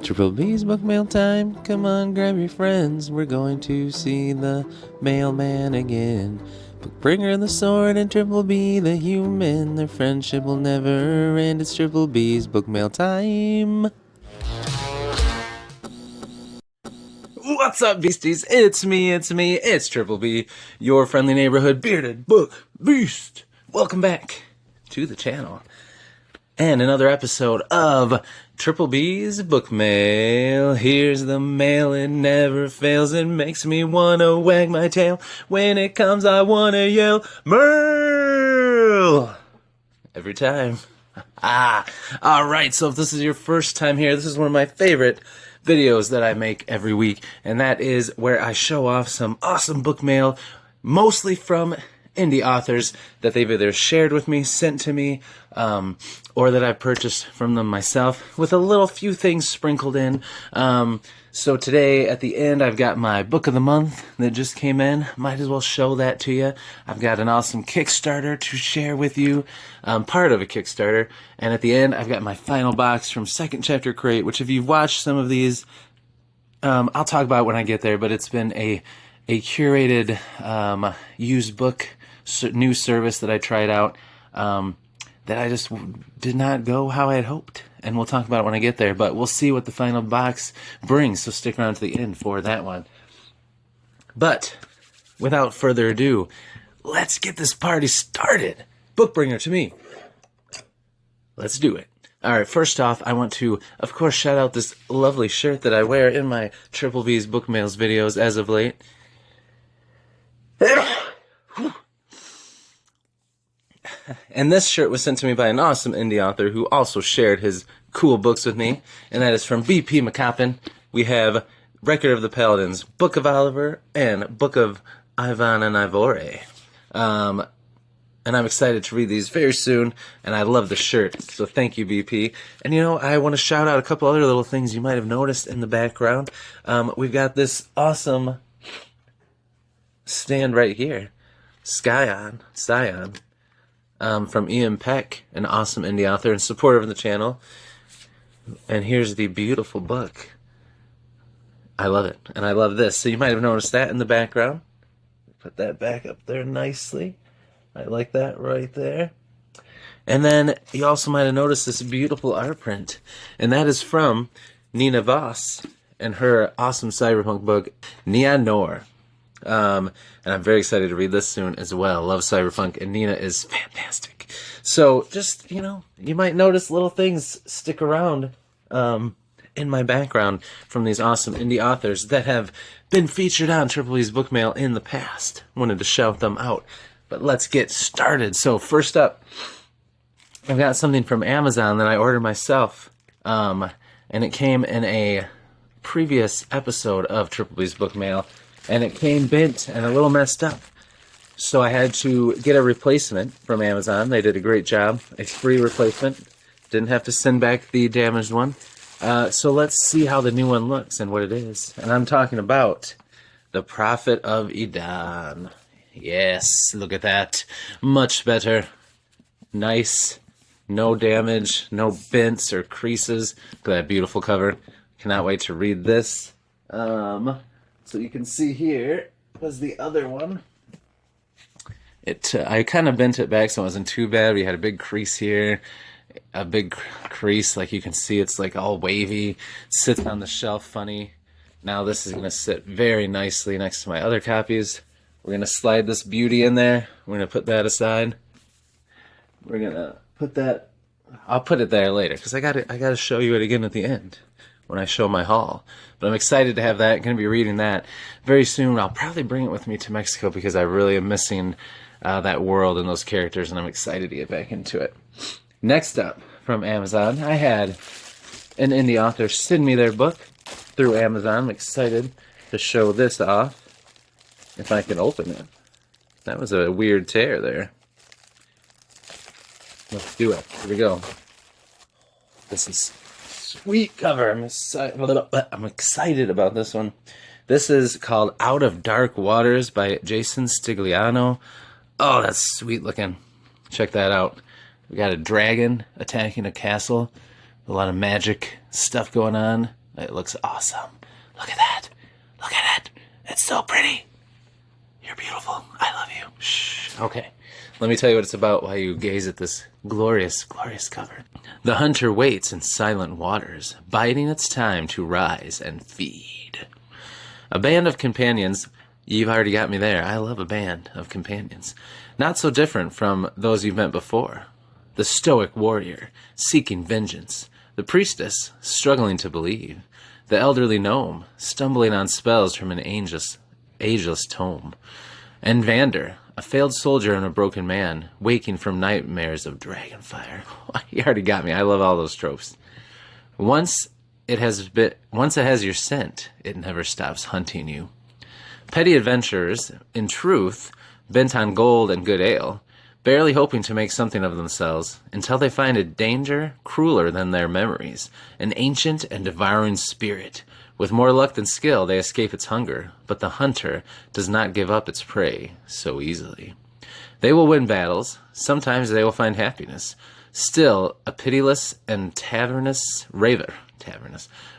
Triple B's Bookmail time. Come on, grab your friends. We're going to see the mailman again. Bookbringer the sword and Triple B the human. Their friendship will never end. It's Triple B's Bookmail time. What's up, beasties? It's me, Triple B, your friendly neighborhood bearded book beast. Welcome back to the channel. And another episode of Triple B's Bookmail. Here's the mail, it never fails. It makes me wanna wag my tail. When it comes, I wanna yell, Merle! Every time. Alright, so if this is your first time here, this is one of my favorite videos that I make every week. And that is where I show off some awesome book mail, mostly from indie authors that they've either shared with me, sent to me, or that I've purchased from them myself, with a little few things sprinkled in. So today, at the end, I've got my book of the month that just came in. Might as well show that to you. I've got an awesome Kickstarter to share with you, part of a Kickstarter. And at the end, I've got my final box from Second Chapter Crate, which if you've watched some of these, I'll talk about it when I get there, but it's been a curated used book new service that I tried out that I just did not go how I had hoped. And we'll talk about it when I get there, but we'll see what the final box brings, so stick around to the end for that one. But without further ado, let's get this party started. Bookbringer to me. Let's do it. Alright, first off, I want to, of course, shout out this lovely shirt that I wear in my Triple B's Bookmails videos as of late. And this shirt was sent to me by an awesome indie author who also shared his cool books with me, and that is from B.P. McCoppin. We have Record of the Paladins, Book of Oliver, and Book of Ivan and Ivore. And I'm excited to read these very soon, and I love the shirt, so thank you, BP. And you know, I want to shout out a couple other little things you might have noticed in the background. We've got this awesome stand right here, Scion, from Ian Peck, an awesome indie author and supporter of the channel. And here's the beautiful book. I love it, and I love this. So you might have noticed that in the background. Put that back up there nicely. I like that right there. And then you also might have noticed this beautiful art print, and that is from Nina Voss and her awesome cyberpunk book, Nia Nor. And I'm very excited to read this soon as well. Love cyberpunk, and Nina is fantastic. So just, you know, you might notice little things stick around in my background from these awesome indie authors that have been featured on Triple B's Bookmail in the past. Wanted to shout them out. But let's get started. So first up, I've got something from Amazon that I ordered myself. And it came in a previous episode of Triple B's Bookmail. And it came bent and a little messed up. So I had to get a replacement from Amazon. They did a great job. A free replacement. Didn't have to send back the damaged one. So let's see how the new one looks and what it is. And I'm talking about The Prophet of Idan. Yes, look at that. Much better. Nice. No damage. No bents or creases. Look at that beautiful cover. Cannot wait to read this. So you can see here was the other one. I kind of bent it back so it wasn't too bad. We had a big crease here, a big crease. Like you can see, it's like all wavy. It sits on the shelf funny. Now this is going to sit very nicely next to my other copies. We're going to slide this beauty in there. We're going to put that aside. We're going to put that. I'll put it there later because I got to show you it again at the end when I show my haul. But I'm excited to have that. Going to be reading that very soon. I'll probably bring it with me to Mexico because I really am missing that world and those characters, and I'm excited to get back into it. Next up from Amazon, I had an indie author send me their book through Amazon. I'm excited to show this off if I can open it. That was a weird tear there. Let's do it. Here we go. This is sweet cover. I'm excited about this one. This is called Out of Dark Waters by Jason Stigliano. Oh, that's sweet looking. Check that out. We got a dragon attacking a castle. A lot of magic stuff going on. It looks awesome. Look at that. Look at it. It's so pretty. You're beautiful. I love you. Shh. Okay. Let me tell you what it's about while you gaze at this glorious, glorious cover. The hunter waits in silent waters, biding its time to rise and feed. A band of companions. You've already got me there. I love a band of companions. Not so different from those you've met before. The stoic warrior, seeking vengeance. The priestess, struggling to believe. The elderly gnome, stumbling on spells from an ageless tome. And Vander, a failed soldier and a broken man, waking from nightmares of dragonfire. You already got me. I love all those tropes. Once it has your scent, it never stops hunting you. Petty adventurers, in truth, bent on gold and good ale, barely hoping to make something of themselves, until they find a danger crueler than their memories, an ancient and devouring spirit. With more luck than skill, they escape its hunger, but the hunter does not give up its prey so easily. They will win battles, sometimes they will find happiness. Still, a pitiless and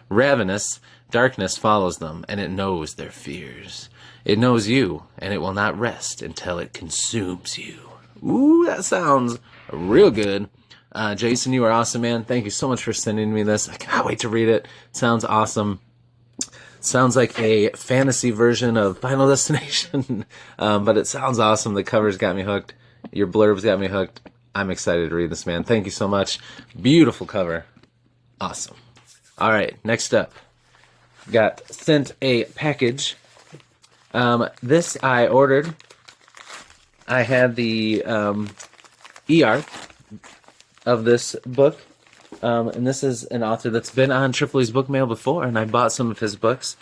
ravenous darkness follows them, and it knows their fears. It knows you, and it will not rest until it consumes you. Ooh, that sounds real good. Jason, you are awesome, man. Thank you so much for sending me this. I cannot wait to read it. It sounds awesome. Sounds like a fantasy version of Final Destination, but it sounds awesome. The cover's got me hooked. Your blurbs got me hooked. I'm excited to read this, man. Thank you so much. Beautiful cover. Awesome. All right, next up. Got sent a package. This I ordered. I had the e-arc of this book. And this is an author that's been on Tripoli's Bookmail before, and I bought some of his books.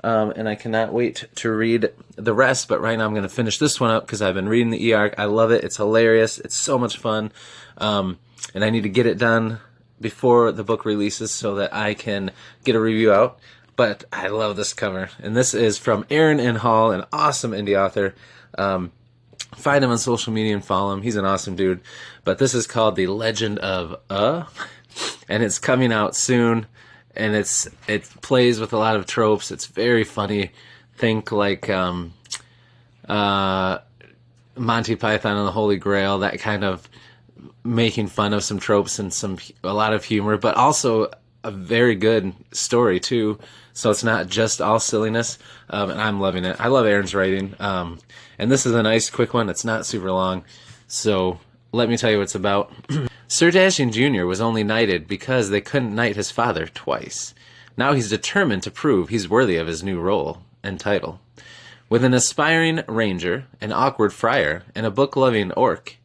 And I cannot wait to read the rest, but right now I'm going to finish this one up because I've been reading the e-arc. I love it. It's hilarious. It's so much fun. And I need to get it done before the book releases so that I can get a review out. But I love this cover. And this is from Aaron N. Hall, an awesome indie author. Find him on social media and follow him. He's an awesome dude. But this is called The Legend of and it's coming out soon. And it plays with a lot of tropes. It's very funny. Think like Monty Python and the Holy Grail, that kind of making fun of some tropes and a lot of humor, but also a very good story too. So it's not just all silliness, and I'm loving it. I love Aaron's writing, and this is a nice quick one. It's not super long, so let me tell you what it's about. Sir Dashing Jr. was only knighted because they couldn't knight his father twice. Now he's determined to prove he's worthy of his new role and title. With an aspiring ranger, an awkward friar, and a book-loving orc,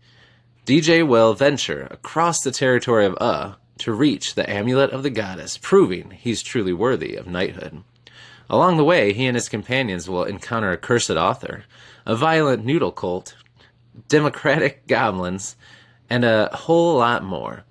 DJ will venture across the territory of to reach the amulet of the goddess, proving he's truly worthy of knighthood. Along the way, he and his companions will encounter a cursed author, a violent noodle cult, democratic goblins, and a whole lot more.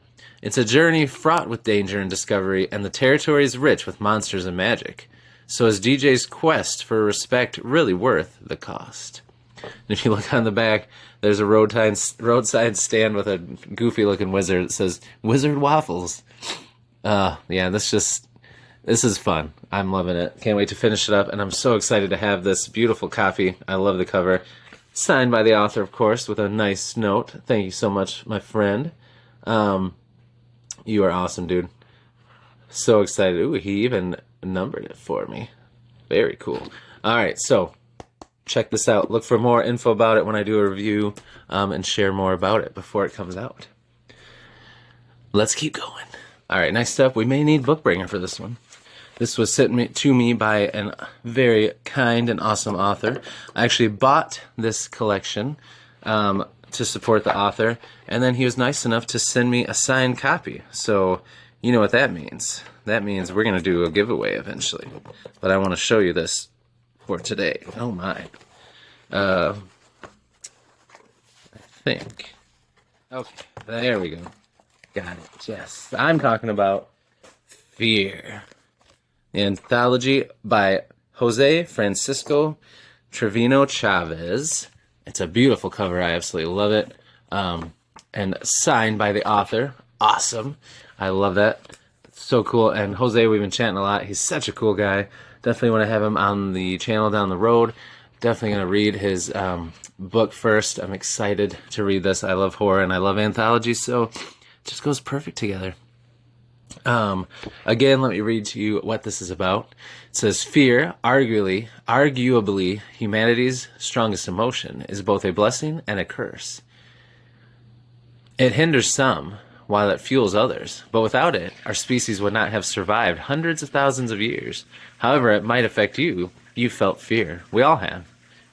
It's a journey fraught with danger and discovery, and the territory is rich with monsters and magic. So is DJ's quest for respect really worth the cost? And if you look on the back, there's a roadside stand with a goofy-looking wizard that says, Wizard Waffles. Yeah, this is fun. I'm loving it. Can't wait to finish it up, and I'm so excited to have this beautiful copy. I love the cover. Signed by the author, of course, with a nice note. Thank you so much, my friend. You are awesome, dude. So excited. Ooh, he even numbered it for me. Very cool. All right, so check this out. Look for more info about it when I do a review and share more about it before it comes out. Let's keep going. All right, next up, we may need Bookbringer for this one. This was sent to me by a very kind and awesome author. I actually bought this collection to support the author, and then he was nice enough to send me a signed copy. So you know what that means. That means we're going to do a giveaway eventually. But I want to show you this for today. Oh my. I think. Okay, there we go. Got it. Yes. I'm talking about Fear. The anthology by Jose Francisco Trevino Chavez. It's a beautiful cover. I absolutely love it. And signed by the author. Awesome. I love that. So cool. And Jose, we've been chatting a lot. He's such a cool guy. Definitely want to have him on the channel down the road. Definitely going to read his book first. I'm excited to read this. I love horror and I love anthologies, so it just goes perfect together. Again, let me read to you what this is about. It says, fear, arguably humanity's strongest emotion, is both a blessing and a curse. It hinders some, while it fuels others, but without it, our species would not have survived hundreds of thousands of years. However, it might affect you. You felt fear. We all have.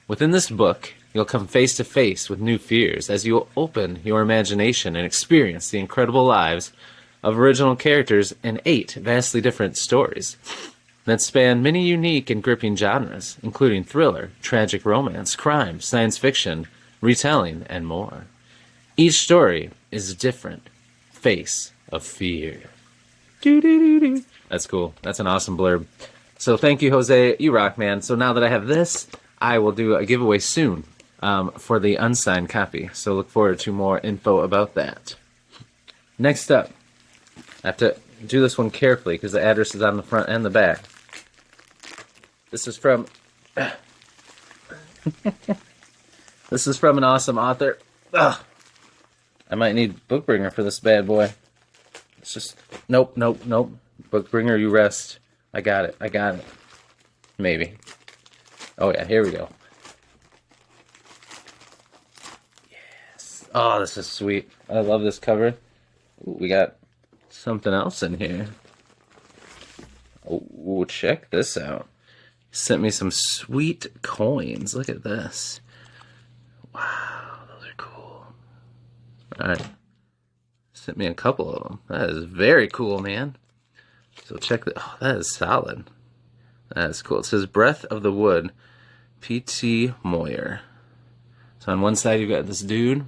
Within this book, you'll come face to face with new fears as you open your imagination and experience the incredible lives of original characters in 8 vastly different stories that span many unique and gripping genres, including thriller, tragic romance, crime, science fiction, retelling, and more. Each story is a different face of fear. Doo-doo-doo-doo. That's cool. That's an awesome blurb. So thank you, Jose. You rock, man. So now that I have this, I will do a giveaway soon for the unsigned copy. So look forward to more info about that. Next up, I have to do this one carefully because the address is on the front and the back. This is from this is from an awesome author. Ugh. I might need Bookbringer for this bad boy. It's just nope. Bookbringer, you rest. I got it. Maybe. Oh yeah, here we go. Yes. Oh, this is sweet. I love this cover. Ooh, we got something else in here. Oh, check this out. Sent me some sweet coins. Look at this. Wow, those are cool. Alright. Sent me a couple of them. That is very cool, man. So check that. Oh, that is solid. That is cool. It says Breath of the Wood, P.T. Moyer. So on one side you've got this dude.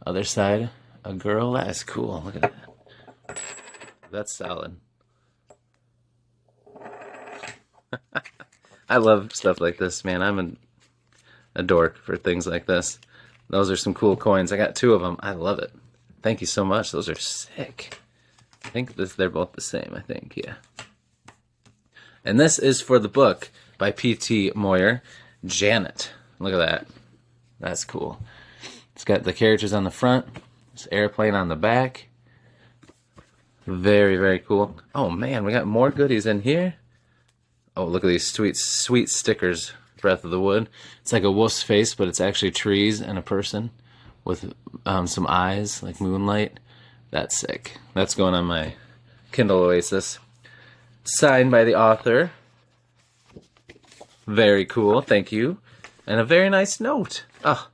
Other side, a girl. That is cool. Look at that. That's solid. I love stuff like this, man. I'm a dork for things like this. Those are some cool coins. I got 2 of them. I love it. Thank you so much. Those are sick. I think they're both the same, I think, yeah. And this is for the book by P.T. Moyer, Janet. Look at that. That's cool. It's got the characters on the front. This airplane on the back. Very, very cool. Oh, man, we got more goodies in here. Oh, look at these sweet stickers. Breath of the Wood. It's like a wolf's face, but it's actually trees and a person with some eyes, like moonlight. That's sick. That's going on my Kindle Oasis. Signed by the author. Very cool. Thank you. And a very nice note. Oh,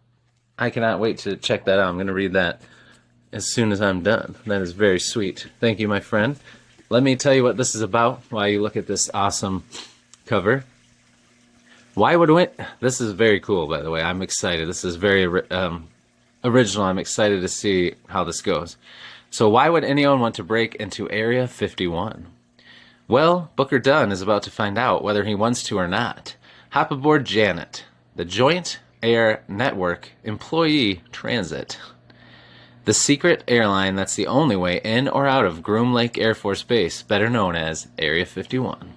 I cannot wait to check that out. I'm going to read that as soon as I'm done. That is very sweet. Thank you, my friend. Let me tell you what this is about while you look at this awesome cover. Why would we... This is very cool, by the way. I'm excited. This is very original. I'm excited to see how this goes. So why would anyone want to break into Area 51? Well, Booker Dunn is about to find out whether he wants to or not. Hop aboard Janet, the Joint Air Network Employee Transit. The secret airline that's the only way in or out of Groom Lake Air Force Base, better known as Area 51.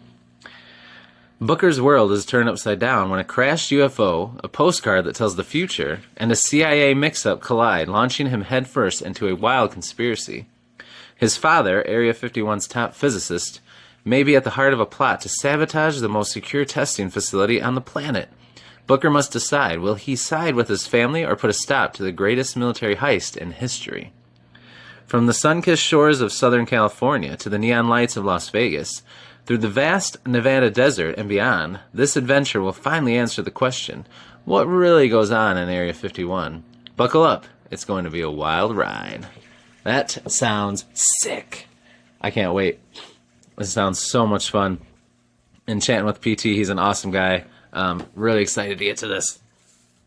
Booker's world is turned upside down when a crashed UFO, a postcard that tells the future, and a CIA mix-up collide, launching him headfirst into a wild conspiracy. His father, Area 51's top physicist, may be at the heart of a plot to sabotage the most secure testing facility on the planet. Booker must decide, will he side with his family or put a stop to the greatest military heist in history? From the sun-kissed shores of Southern California to the neon lights of Las Vegas, through the vast Nevada desert and beyond, this adventure will finally answer the question, what really goes on in Area 51? Buckle up, it's going to be a wild ride. That sounds sick. I can't wait. This sounds so much fun. And chatting with PT, he's an awesome guy. Really excited to get to this.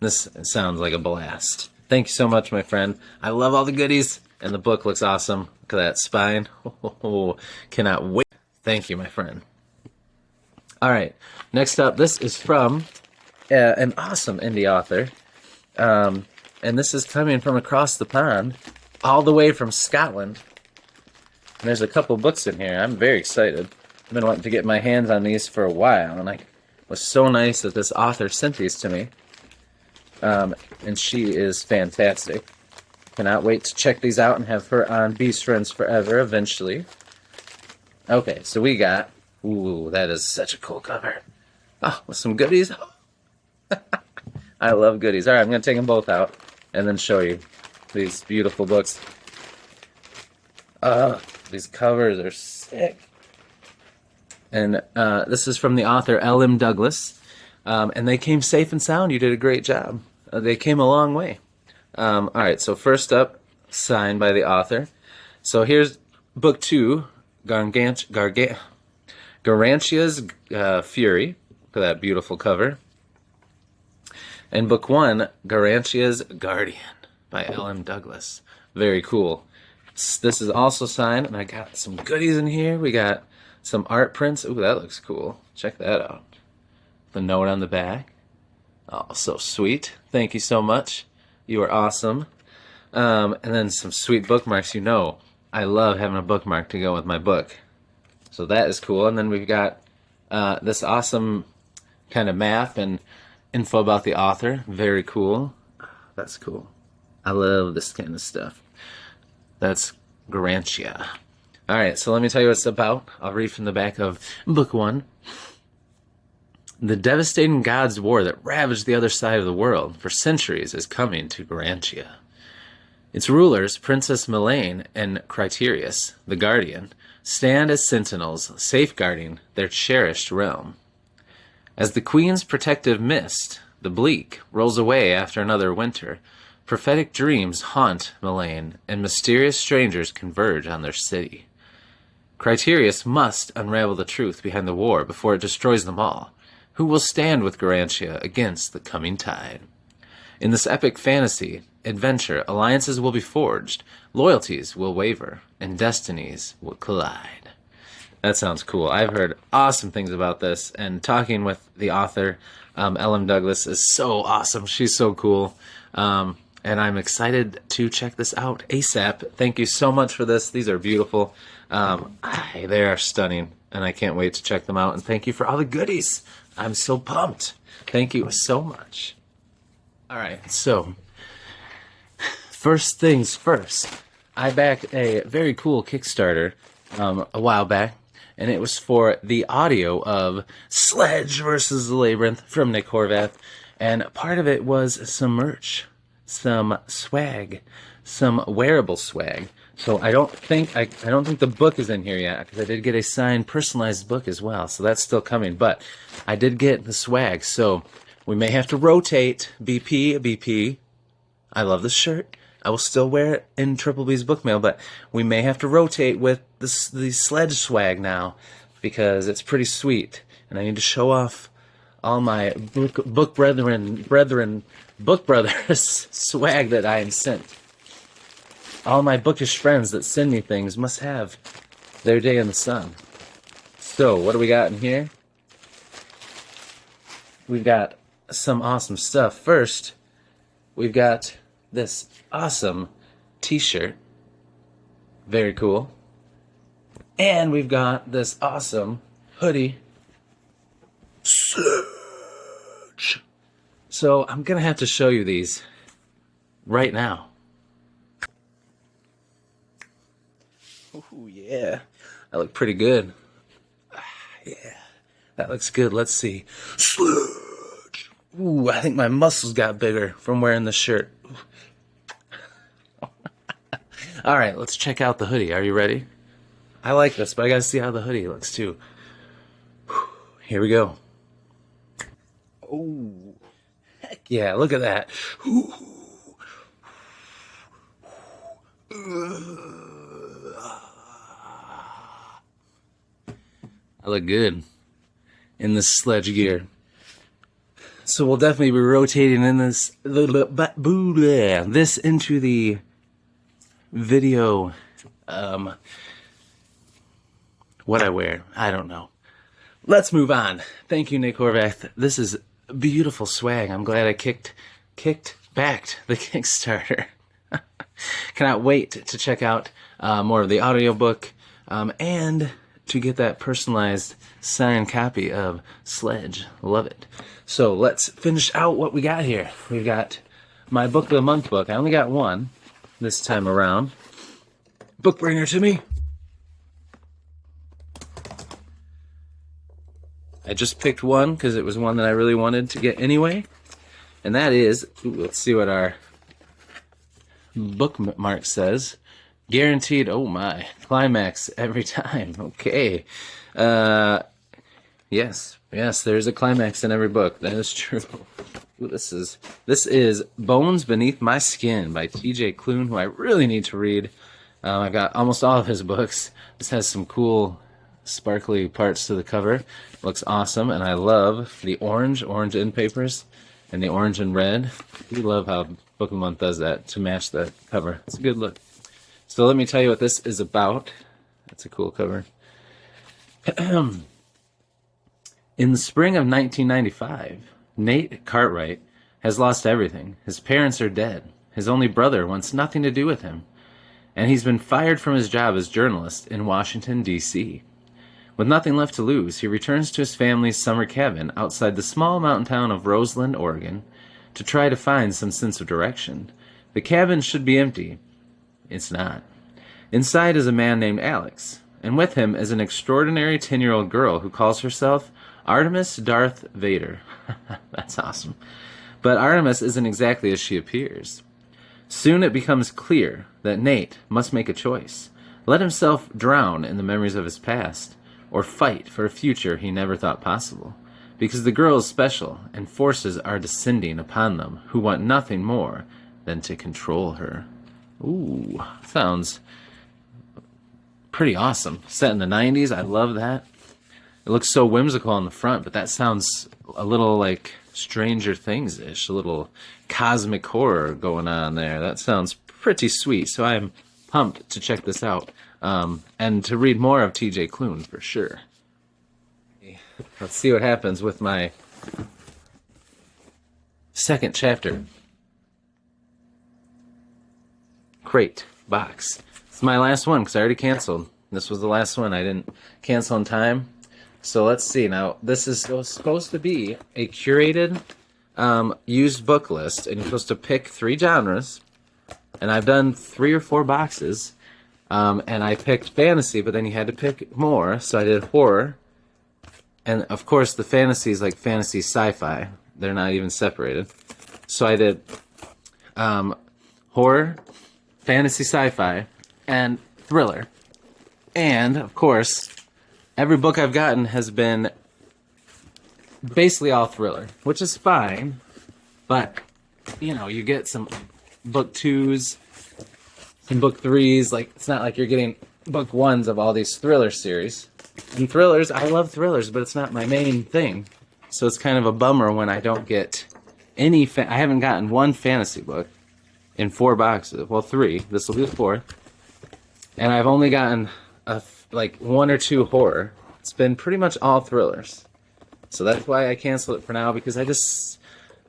This sounds like a blast. Thank you so much, my friend. I love all the goodies, and the book looks awesome. Look at that spine. Oh, cannot wait. Thank you, my friend. All right, next up, this is from an awesome indie author. And this is coming from across the pond, all the way from Scotland. There's a couple books in here. I'm very excited. I've been wanting to get my hands on these for a while, and it was so nice that this author sent these to me. And she is fantastic. Cannot wait to check these out and have her on Beast Friends Forever eventually. Okay, so we got... Ooh, that is such a cool cover. Oh, with some goodies. I love goodies. All right, I'm going to take them both out and then show you these beautiful books. These covers are sick. And this is from the author L.M. Douglas. And they came safe and sound. You did a great job. They came a long way. All right, so first up, signed by the author. So here's book 2, Garantia's Fury. Look at that beautiful cover. And book 1, Garantia's Guardian by L.M. Douglas. Very cool. This is also signed, and I got some goodies in here. We got some art prints. Ooh, that looks cool. Check that out. The note on the back. Oh, so sweet. Thank you so much. You are awesome. And then some sweet bookmarks. You know, I love having a bookmark to go with my book. So that is cool. And then we've got this awesome kind of map and info about the author. Very cool. That's cool. I love this kind of stuff. That's Garantia. All right, so let me tell you what it's about. I'll read from the back of book 1. The devastating gods' war that ravaged the other side of the world for centuries is coming to Garantia. Its rulers, Princess Melaine and Criterius, the Guardian, stand as sentinels safeguarding their cherished realm. As the Queen's protective mist, the bleak, rolls away after another winter, prophetic dreams haunt Melaine, and mysterious strangers converge on their city. Criterius must unravel the truth behind the war before it destroys them all. Who will stand with Garantia against the coming tide? In this epic fantasy adventure, alliances will be forged, loyalties will waver, and destinies will collide. That sounds cool. I've heard awesome things about this, and talking with the author, L.M. Douglas, is so awesome. She's so cool. And I'm excited to check this out ASAP. Thank you so much for this. These are beautiful. They are stunning, and I can't wait to check them out. And thank you for all the goodies. I'm so pumped. Thank you so much. All right, so first things first. I backed a very cool Kickstarter a while back, and it was for the audio of Sledge versus the Labyrinth from Nick Horvath, and part of it was some merch, some swag, some wearable swag. So I don't think the book is in here yet, because I did get a signed, personalized book as well. So that's still coming. But I did get the swag, so we may have to rotate. BP. I love this shirt. I will still wear it in Triple B's Bookmail, but we may have to rotate with the Sledge swag now, because it's pretty sweet, and I need to show off all my book brothers swag that I am sent. All my bookish friends that send me things must have their day in the sun. So, what do we got in here? We've got some awesome stuff. First, we've got this awesome t-shirt. Very cool. And we've got this awesome hoodie. Surge. So, I'm going to have to show you these right now. Oh, yeah. That looked pretty good. Yeah. That looks good. Let's see. Sludge. Ooh, I think my muscles got bigger from wearing this shirt. All right, let's check out the hoodie. Are you ready? I like this, but I gotta see how the hoodie looks too. Here we go. Oh, heck yeah, look at that. I look good in this Sledge gear. So we'll definitely be rotating in this into the video. What I wear, I don't know. Let's move on. Thank you, Nick Horvath. This is beautiful swag. I'm glad I backed the Kickstarter. Cannot wait to check out more of the audiobook. and to get that personalized signed copy of Sledge. Love it. So let's finish out what we got here. We've got my Book of the Month book. I only got one this time around. Book bring her to me. I just picked one because it was one that I really wanted to get anyway. And that is, let's see what our bookmark says. Guaranteed, oh my, climax every time. Okay. Yes, there's a climax in every book. That is true. Ooh, this is Bones Beneath My Skin by T.J. Klune, who I really need to read. I've got almost all of his books. This has some cool sparkly parts to the cover. Looks awesome, and I love the orange end papers and the orange and red. We love how Book of the Month does that to match the cover. It's a good look. So let me tell you what this is about. That's a cool cover. In the spring of 1995, Nate Cartwright has lost everything. His parents are dead. His only brother wants nothing to do with him. And he's been fired from his job as journalist in Washington, D.C. With nothing left to lose, he returns to his family's summer cabin outside the small mountain town of Roseland, Oregon, to try to find some sense of direction. The cabin should be empty. It's not. Inside is a man named Alex, and with him is an extraordinary 10-year-old girl who calls herself Artemis Darth Vader. That's awesome. But Artemis isn't exactly as she appears. Soon it becomes clear that Nate must make a choice. Let himself drown in the memories of his past, or fight for a future he never thought possible. Because the girl is special, and forces are descending upon them who want nothing more than to control her. Ooh, sounds pretty awesome. Set in the 90s, I love that. It looks so whimsical on the front, but that sounds a little like Stranger Things-ish, a little cosmic horror going on there. That sounds pretty sweet, so I'm pumped to check this out, and to read more of T.J. Klune for sure. Let's see what happens with my second chapter. Crate box. It's my last one because I already canceled. This was the last one. I didn't cancel in time. So let's see. Now, this is supposed to be a curated used book list, and you're supposed to pick 3 genres. And I've done 3 or 4 boxes, and I picked fantasy, but then you had to pick more. So I did horror, and of course the fantasy is like fantasy sci-fi. They're not even separated. So I did horror, fantasy sci-fi, and thriller. And of course, every book I've gotten has been basically all thriller, which is fine, but, you know, you get some book 2s, some book 3s, like, it's not like you're getting book 1s of all these thriller series. And thrillers, I love thrillers, but it's not my main thing, so it's kind of a bummer when I don't get any, I haven't gotten one fantasy book in 4 boxes, well, 3, this will be the 4th, and I've only gotten like 1 or 2 horror. It's been pretty much all thrillers. So that's why I canceled it for now, because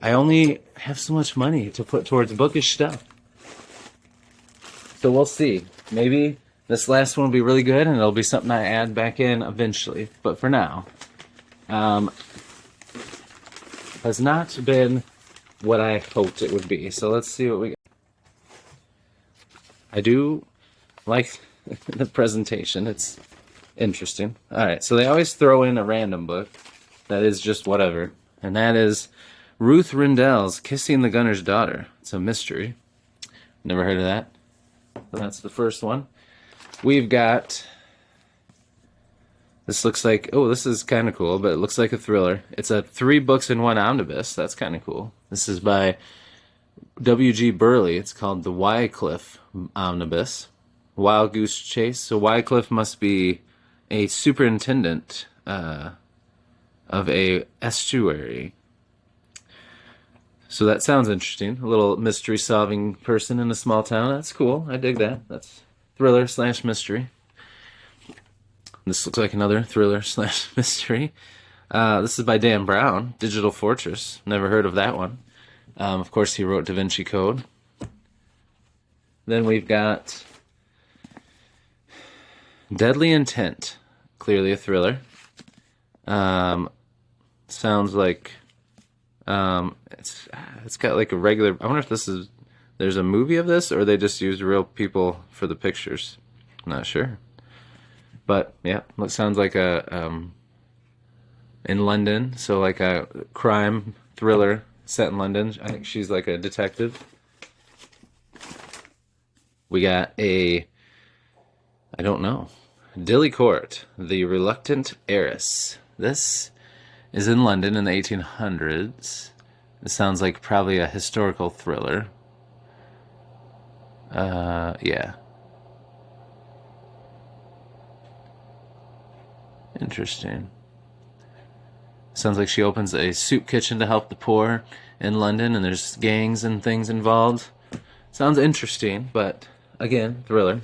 I only have so much money to put towards bookish stuff. So we'll see. Maybe this last one will be really good and it'll be something I add back in eventually. But for now, has not been what I hoped it would be. So let's see what we got. I do like the presentation. It's interesting. Alright, so they always throw in a random book that is just whatever. And that is Ruth Rendell's Kissing the Gunner's Daughter. It's a mystery. Never heard of that. So that's the first one. We've got... This looks like... Oh, this is kind of cool, but it looks like a thriller. It's a 3 books in 1 omnibus. That's kind of cool. This is by W.G. Burley. It's called The Wycliffe Omnibus. Wild Goose Chase. So Wycliffe must be a superintendent of a estuary. So that sounds interesting. A little mystery-solving person in a small town. That's cool. I dig that. That's thriller/mystery. This looks like another thriller/mystery. This is by Dan Brown, Digital Fortress. Never heard of that one. Of course, he wrote Da Vinci Code. Then we've got Deadly Intent. Clearly a thriller. Sounds like it's got like a regular. I wonder if there's a movie of this, or they just use real people for the pictures. I'm not sure. But yeah, it sounds like a in London, so like a crime thriller set in London. I think she's like a detective. We got I don't know, Dilly Court, The Reluctant Heiress. This is in London in the 1800s. It sounds like probably a historical thriller. Yeah. Interesting. Sounds like she opens a soup kitchen to help the poor in London, and there's gangs and things involved. Sounds interesting, but again, thriller.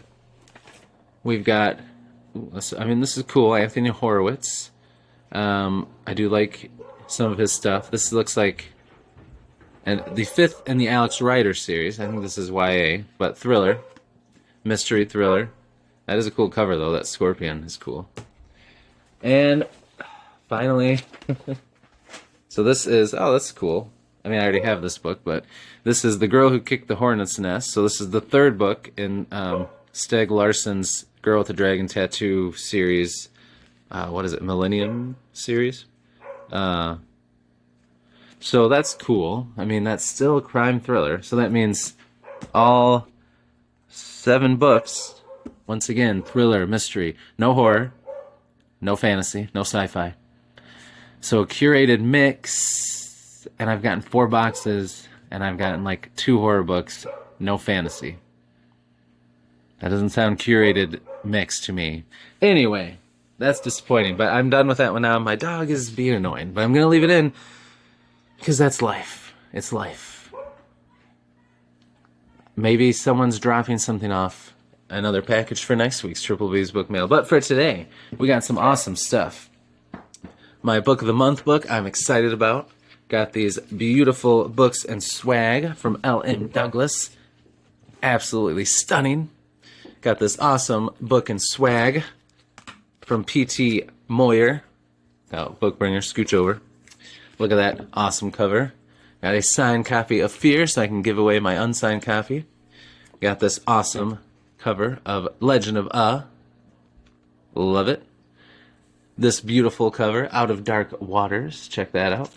We've got, I mean, this is cool. Anthony Horowitz. I do like some of his stuff. This looks like the fifth in the Alex Rider series. I think this is YA, but thriller, mystery thriller. That is a cool cover, though. That scorpion is cool. And finally, so this is, oh, that's cool. I mean, I already have this book, but this is The Girl Who Kicked the Hornet's Nest. So this is the third book in Steg Larsson's Girl with the Dragon Tattoo series. What is it, Millennium series? So that's cool. I mean, that's still a crime thriller. So that means all 7 books, once again, thriller, mystery, no horror, no fantasy, no sci-fi. So a curated mix, and I've gotten 4 boxes, and I've gotten like 2 horror books, no fantasy. That doesn't sound curated mix to me. Anyway, that's disappointing, but I'm done with that one now. My dog is being annoying, but I'm going to leave it in because that's life. It's life. Maybe someone's dropping something off, another package for next week's Triple B's Bookmail. But for today, we got some awesome stuff. My Book of the Month book I'm excited about. Got these beautiful books and swag from L.M. Douglas. Absolutely stunning. Got this awesome book and swag from P.T. Moyer. Oh, Bookbringer, scooch over. Look at that awesome cover. Got a signed copy of Fear, so I can give away my unsigned copy. Got this awesome cover of Legend of Love it. This beautiful cover, Out of Dark Waters. Check that out.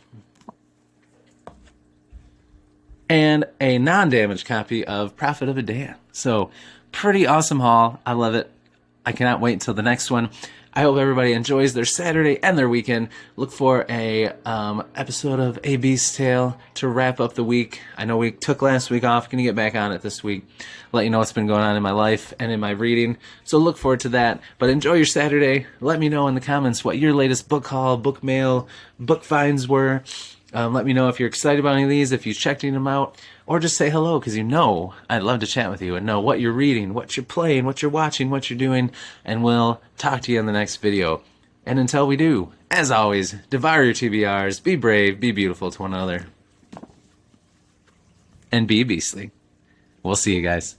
And a non-damaged copy of Prophet of a Dan. So, pretty awesome haul. I love it. I cannot wait until the next one. I hope everybody enjoys their Saturday and their weekend. Look for a episode of A Beast's Tale to wrap up the week. I know we took last week off. Going to get back on it this week. Let you know what's been going on in my life and in my reading. So look forward to that. But enjoy your Saturday. Let me know in the comments what your latest book haul, book mail, book finds were. Let me know if you're excited about any of these, if you checked them out, or just say hello, because you know I'd love to chat with you and know what you're reading, what you're playing, what you're watching, what you're doing, and we'll talk to you in the next video. And until we do, as always, devour your TBRs, be brave, be beautiful to one another, and be beastly. We'll see you guys.